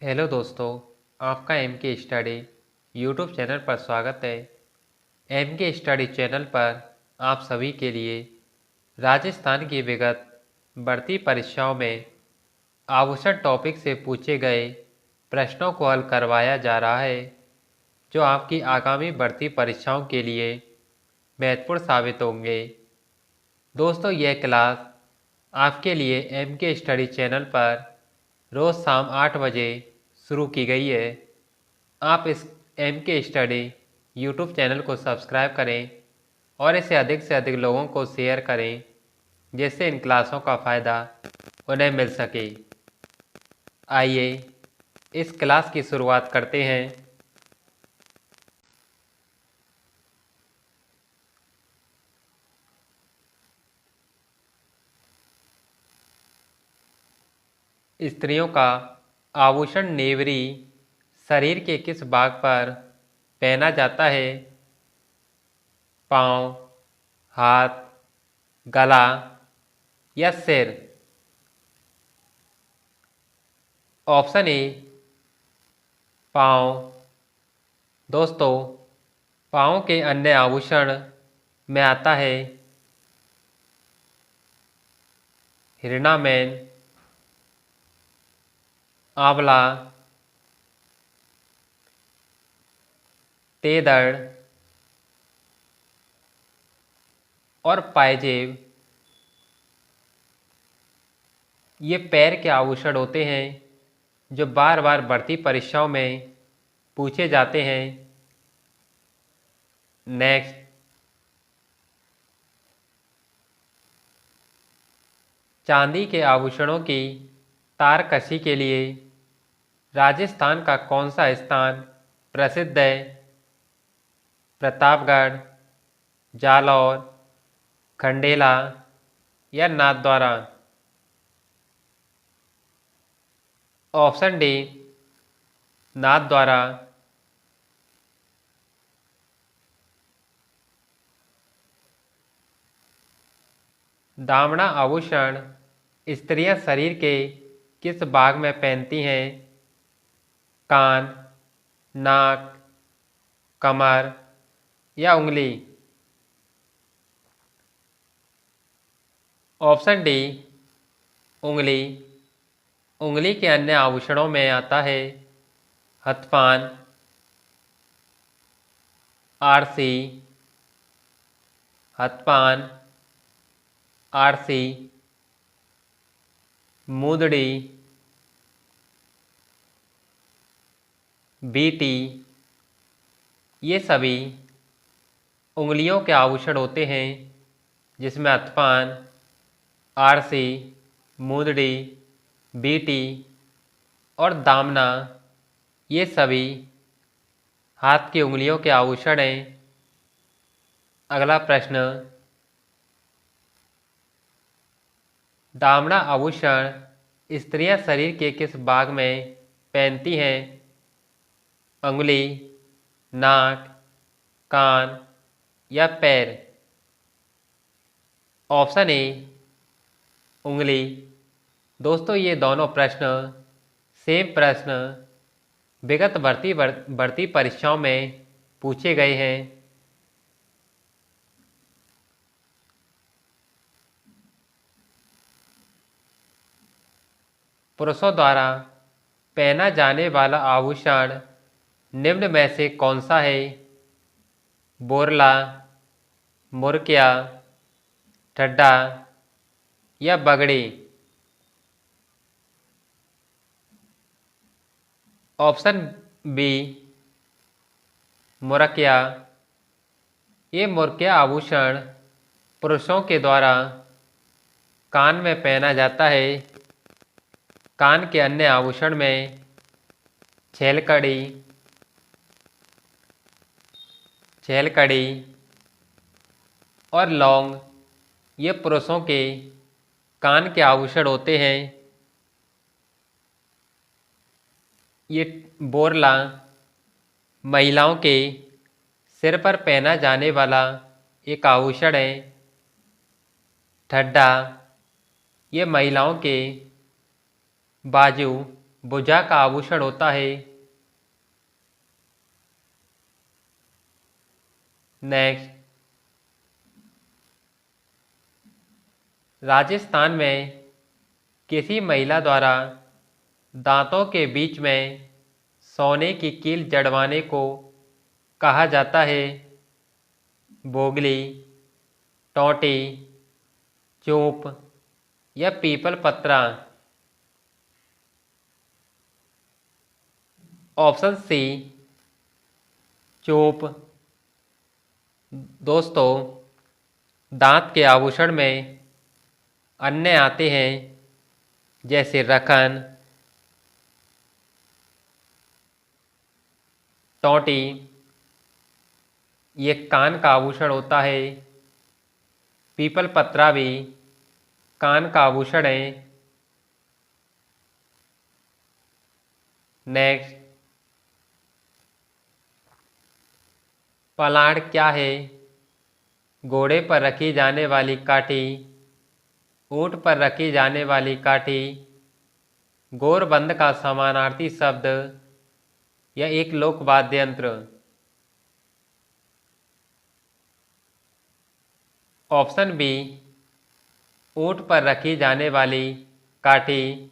Hello दोस्तों, आपका M के स्टडी यूट्यूब चैनल पर स्वागत है। एम के स्टडी चैनल पर आप सभी के लिए राजस्थान की विगत बढ़ती परीक्षाओं में आभूषण टॉपिक से पूछे गए प्रश्नों को हल करवाया जा रहा है, जो आपकी आगामी बढ़ती परीक्षाओं के लिए महत्वपूर्ण साबित होंगे। दोस्तों, यह क्लास आपके लिए एम के स्टडी चैनल पर रोज़ शाम 8 बजे शुरू की गई है। आप इस एम के स्टडी यूट्यूब चैनल को सब्सक्राइब करें और इसे अधिक से अधिक लोगों को शेयर करें, जिससे इन क्लासों का फ़ायदा उन्हें मिल सके। आइए इस क्लास की शुरुआत करते हैं। स्त्रियों का आभूषण नेवरी शरीर के किस भाग पर पहना जाता है? पाँव, हाथ, गला या सिर? ऑप्शन ए पाँव। दोस्तों, पाँव के अन्य आभूषण में आता है हिरणामेन, आंवला, तेदड़ और पायजेब। ये पैर के आभूषण होते हैं जो बार बार बढ़ती परीक्षाओं में पूछे जाते हैं। नेक्स्ट, चांदी के आभूषणों की तारकशी के लिए राजस्थान का कौन सा स्थान प्रसिद्ध है? प्रतापगढ़, जालौर, खंडेला या नाथद्वारा? Option D Nathdwara. दामना आभूषण स्त्रियां शरीर के किस भाग में पहनती हैं? कान, नाक, कमर या उंगली? ऑप्शन डी उंगली। उंगली के अन्य आभूषणों में आता है हथपान, आरसी, हथपान, आरसी, मूंदड़ी, बीटी। ये सभी उंगलियों के आभूषण होते हैं, जिसमें हथपान, आरसी, मूंदड़ी, बीटी और दामना ये सभी हाथ की उंगलियों के आभूषण हैं। अगला प्रश्न, दामना आभूषण स्त्रियां शरीर के किस भाग में पहनती हैं? अंगुली, नाक, कान या पैर? ऑप्शन ए उंगली। दोस्तों, ये दोनों प्रश्न सेम प्रश्न विगत बढ़ती परीक्षाओं में पूछे गए हैं। पुरुषों द्वारा पहना जाने वाला आभूषण निम्न में से कौन सा है? बोरला, मुर्किया, ठड्डा या बगड़ी? Option B मुर्किया। ये मुर्किया आभूषण पुरुषों के द्वारा कान में पहना जाता है। कान के अन्य आभूषण में छेलकड़ी, और लौंग ये पुरुषों के कान के आभूषण होते हैं। ये बोरला महिलाओं के सिर पर पहना जाने वाला एक आभूषण है। ठड्डा ये महिलाओं के बाजू भुजा का आभूषण होता है। नेक्स्ट, राजस्थान में किसी महिला द्वारा दांतों के बीच में सोने की कील जड़वाने को कहा जाता है। बोगली, टोंटी, चोप या पीपल पत्रा। ऑप्शन सी, चोप। दोस्तों, दांत के आभूषण में अन्य आते हैं जैसे रखन, टोंटी, ये कान का आभूषण होता है। पीपल पत्रा भी कान का आभूषण है। नेक्स्ट, पलाड़ क्या है? घोड़े पर रखी जाने वाली काठी, ऊंट पर रखी जाने वाली काठी, गोरबंद का समानार्थी शब्द या एक लोक वाद्य यंत्र। ऑप्शन बी, ऊंट पर रखी जाने वाली काठी।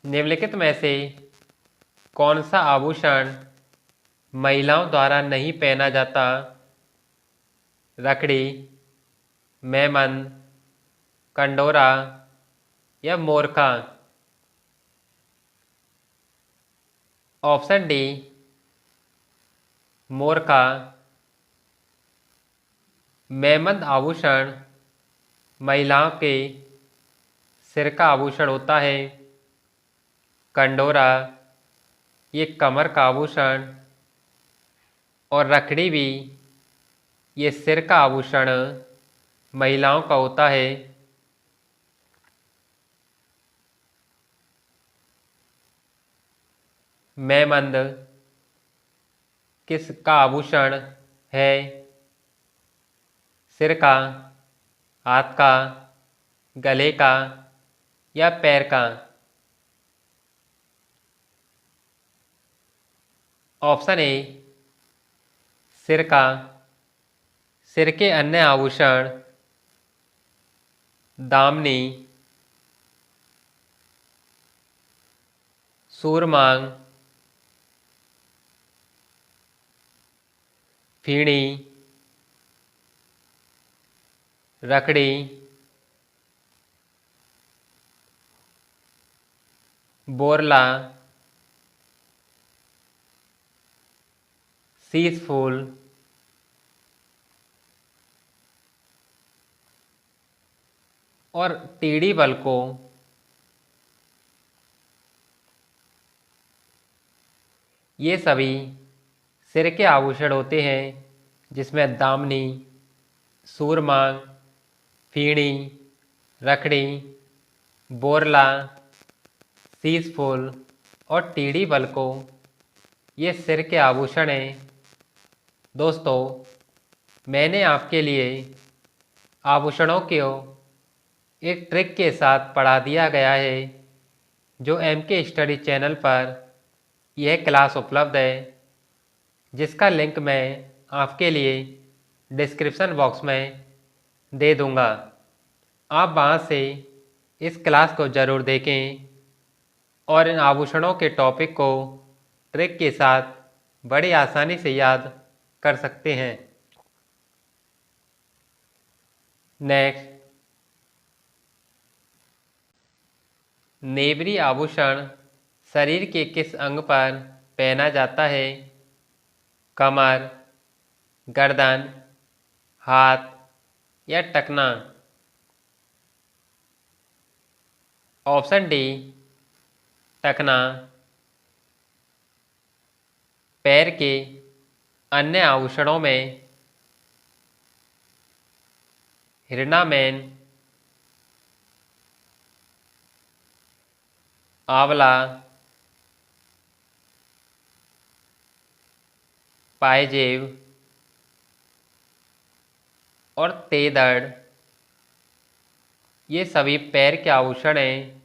निम्नलिखित में से कौन सा आभूषण महिलाओं द्वारा नहीं पहना जाता? रखड़ी, मेमन, कंडोरा या मोरखा। ऑप्शन डी, मोरखा। मेमन आभूषण महिलाओं के सिर का आभूषण होता है। कंडोरा, ये कमर का आभूषण। और रखड़ी भी ये सिर का आभूषण महिलाओं का होता है। मेमंद किस का आभूषण है? सिर का, हाथ का, गले का या पैर का। ऑप्शन ए, सिर का। सिर के अन्य आभूषण दामनी, सूरमांग, फीणी, रखड़ी, बोरला, शीश फूल। और टीड़ी बल को ये सभी सिर के आभूषण होते हैं जिसमें दामनी, सूरमांग, फीणी, रखड़ी, बोरला, शीश फूल और टीड़ी बल को ये सिर के आभूषण हैं। दोस्तों, मैंने आपके लिए आभूषणों को एक ट्रिक के साथ पढ़ा दिया गया है जो MK स्टडी चैनल पर यह क्लास उपलब्ध है, जिसका लिंक मैं आपके लिए डिस्क्रिप्शन बॉक्स में दे दूंगा। आप वहाँ से इस क्लास को ज़रूर देखें और इन आभूषणों के टॉपिक को ट्रिक के साथ बड़ी आसानी से याद कर सकते हैं। नेक्स्ट, नेवरी आभूषण शरीर के किस अंग पर पहना जाता है? कमर, गर्दन, हाथ या टखना। Option D, टखना। पैर के अन्य आभूषणों में हिरनामेन, आंवला, पायजेब और तेदड़। ये सभी पैर के आभूषण हैं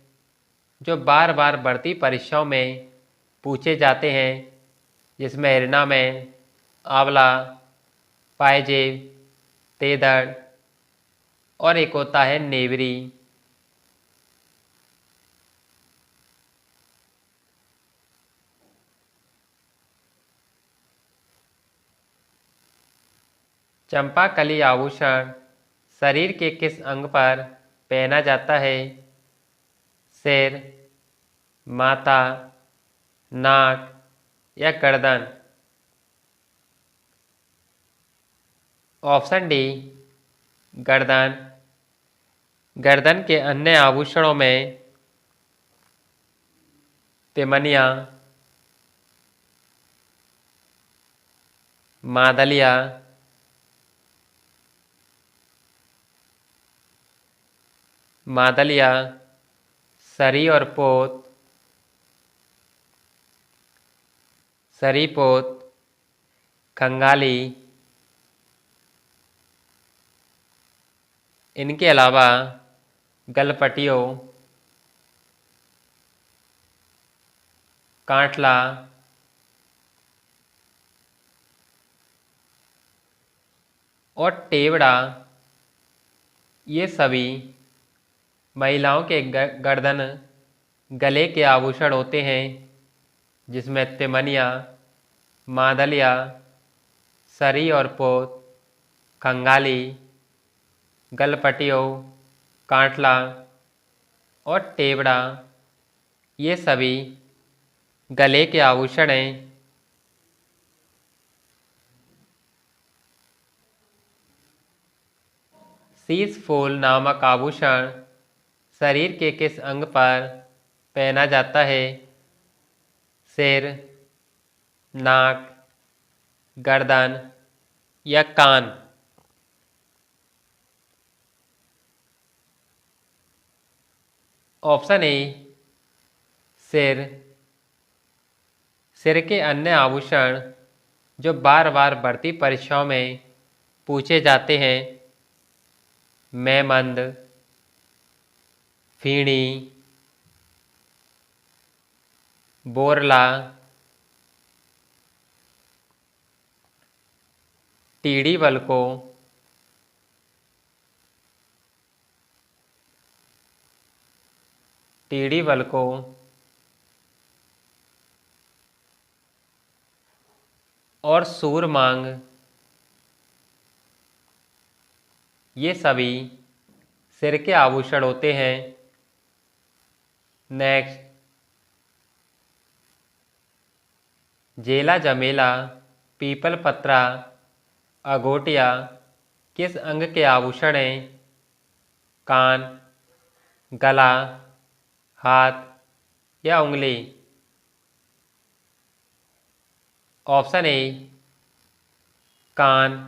जो बार बार बढ़ती परीक्षाओं में पूछे जाते हैं, जिसमें हिरना में आंवला, पायजेब, तेदड़ और एक होता है नेवरी। चंपाकली आभूषण शरीर के किस अंग पर पहना जाता है? सिर, माथा, नाक या गर्दन? ऑप्शन डी, गर्दन। गर्दन के अन्य आभूषणों में तिमनिया, मादलिया, मादलिया, सरी और पोत, सरी पोत, खंगाली। इनके अलावा गलपटियों, कांटला और टेवड़ा, ये सभी महिलाओं के गर्दन गले के आभूषण होते हैं, जिसमें तिमनिया, मादलिया, सरी और पोत, खंगाली, गलपटियों, कांटला और टेवड़ा, ये सभी गले के आभूषण हैं। शीशफूल नामक आभूषण शरीर के किस अंग पर पहना जाता है? सिर, नाक, गर्दन या कान? ऑप्शन ए, सिर। सिर के अन्य आभूषण जो बार बार बढ़ती परीक्षाओं में पूछे जाते हैं, मेहमंद, फीणी, बोरला, टीड़ी बलको, टीड़ी बलको और सूरमांग, ये सभी सिर के आभूषण होते हैं। नेक्स्ट, जेला जमेला, पीपल पत्रा, अगोटिया किस अंग के आभूषण हैं? कान, गला, हाथ या उंगली? ऑप्शन ए, कान।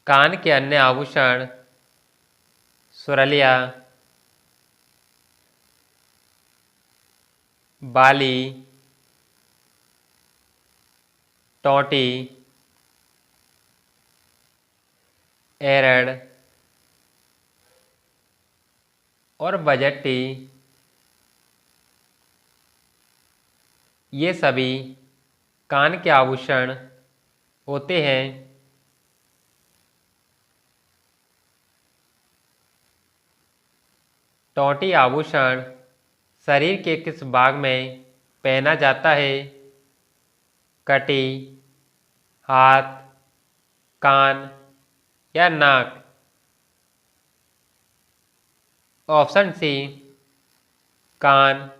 कान के अन्य आभूषण सुरलिया, बाली, टोंटी, एरड़ और बजट्टी, ये सभी कान के आभूषण होते हैं। टोंटी आभूषण शरीर के किस भाग में पहना जाता है? कटी, हाथ, कान या नाक? ऑप्शन सी, कान।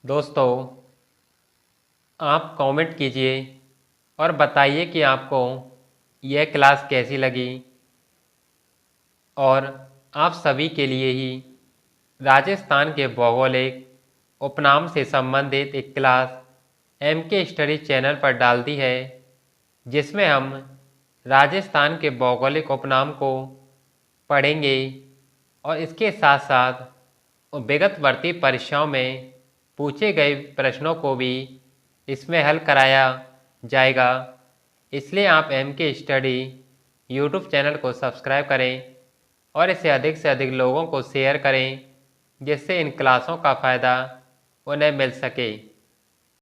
दोस्तों, आप कमेंट कीजिए और बताइए कि आपको यह क्लास कैसी लगी। और आप सभी के लिए ही राजस्थान के भौगोलिक उपनाम से संबंधित एक क्लास MK स्टडी चैनल पर डाल दी है, जिसमें हम राजस्थान के भौगोलिक उपनाम को पढ़ेंगे और इसके साथ साथ विगत वर्ती परीक्षाओं में पूछे गए प्रश्नों को भी इसमें हल कराया जाएगा। इसलिए आप MK स्टडी यूट्यूब चैनल को सब्सक्राइब करें और इसे अधिक से अधिक लोगों को शेयर करें, जिससे इन क्लासों का फ़ायदा उन्हें मिल सके।